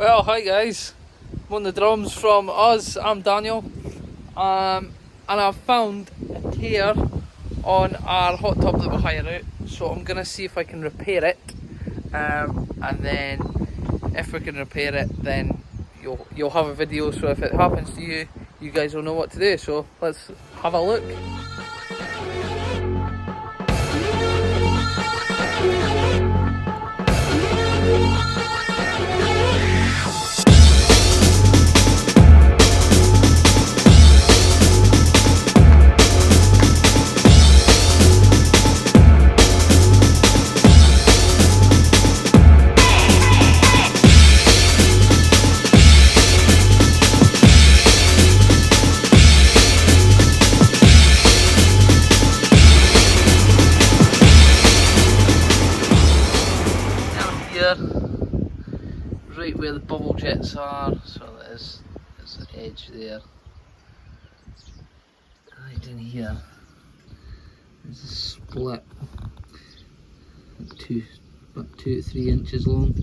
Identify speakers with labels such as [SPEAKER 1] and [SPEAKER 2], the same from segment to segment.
[SPEAKER 1] Well, hi guys. I'm on the drums from us. I'm Daniel, and I've found a tear on our hot tub that we're hiring out. So I'm gonna see if I can repair it, and then if we can repair it, then you'll have a video. So if it happens to you, you guys will know what to do. So let's have a look. Right where the bubble jets are, so there's an edge there. Right in here, there's a split, about 2 to 3 inches long.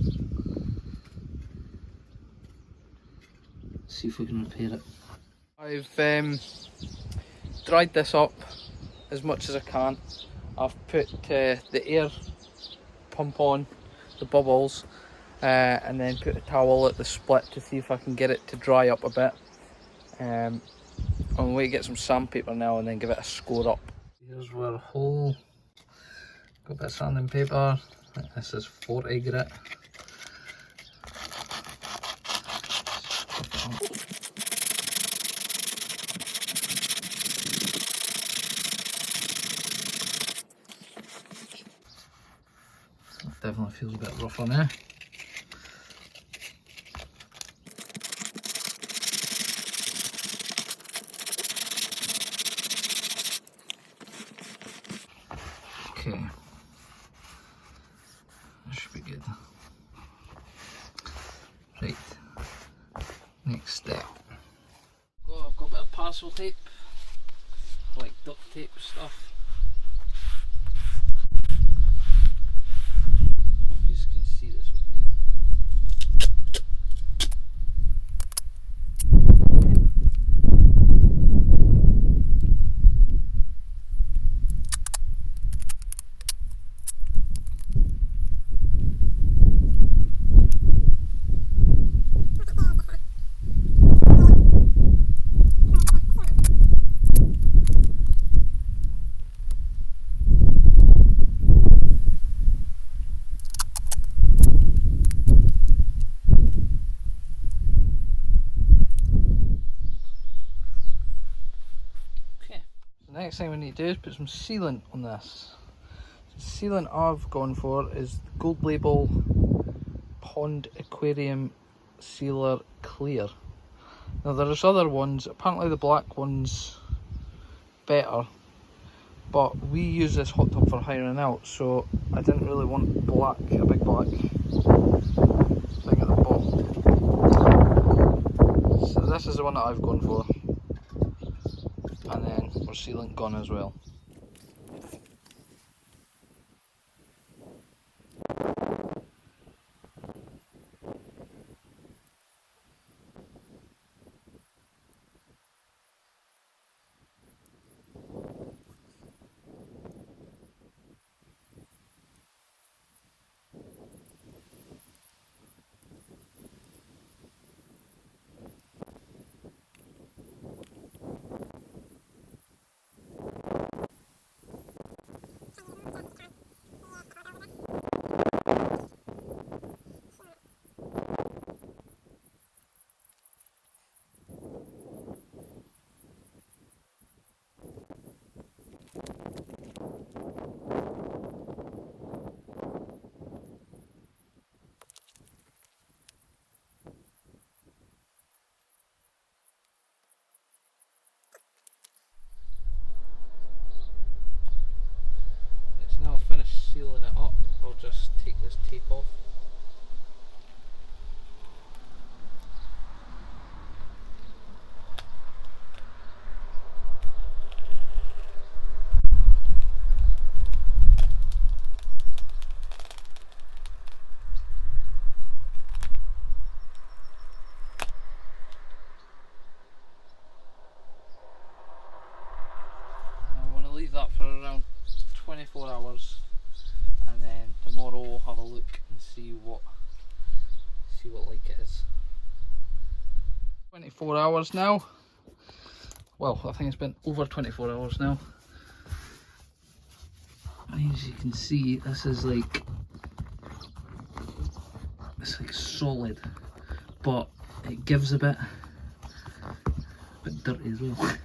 [SPEAKER 1] Let's see if we can repair it. I've dried this up as much as I can. I've put the air pump on the bubbles, and then put a towel at the split to see if I can get it to dry up a bit. I'm going to get some sandpaper now and then give it a score up. Here's where hole, got a bit of sanding paper. This is 40 grit. Definitely feels a bit rough on there. Okay, that should be good. Right, next step. I've got a bit of parcel tape, like duct tape stuff. Hope you can see this okay. The next thing we need to do is put some sealant on this. The sealant I've gone for is Gold Label Pond Aquarium Sealer Clear. Now there's other ones, apparently the black one's better, but we use this hot tub for hiring out, so I didn't really want black, a big black thing at the bottom. So this is the one that I've gone for. And then our sealant gone as well. Now I've finished sealing it up, I'll just take this tape off. 24 hours, and then tomorrow we'll have a look and see what like it is. 24 hours now. Well, I think it's been over 24 hours now. As you can see, this is like, it's like solid, but it gives a bit dirty as well.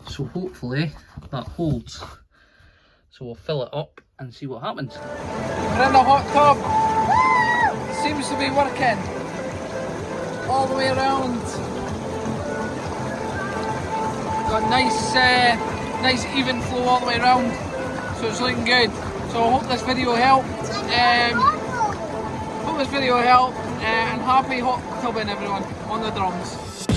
[SPEAKER 1] So hopefully that holds. So we'll fill it up and see what happens. We're in the hot tub. It seems to be working all the way around. Got nice even flow all the way around. So it's looking good. So I hope this video helped. And happy hot tubbing everyone on the drums.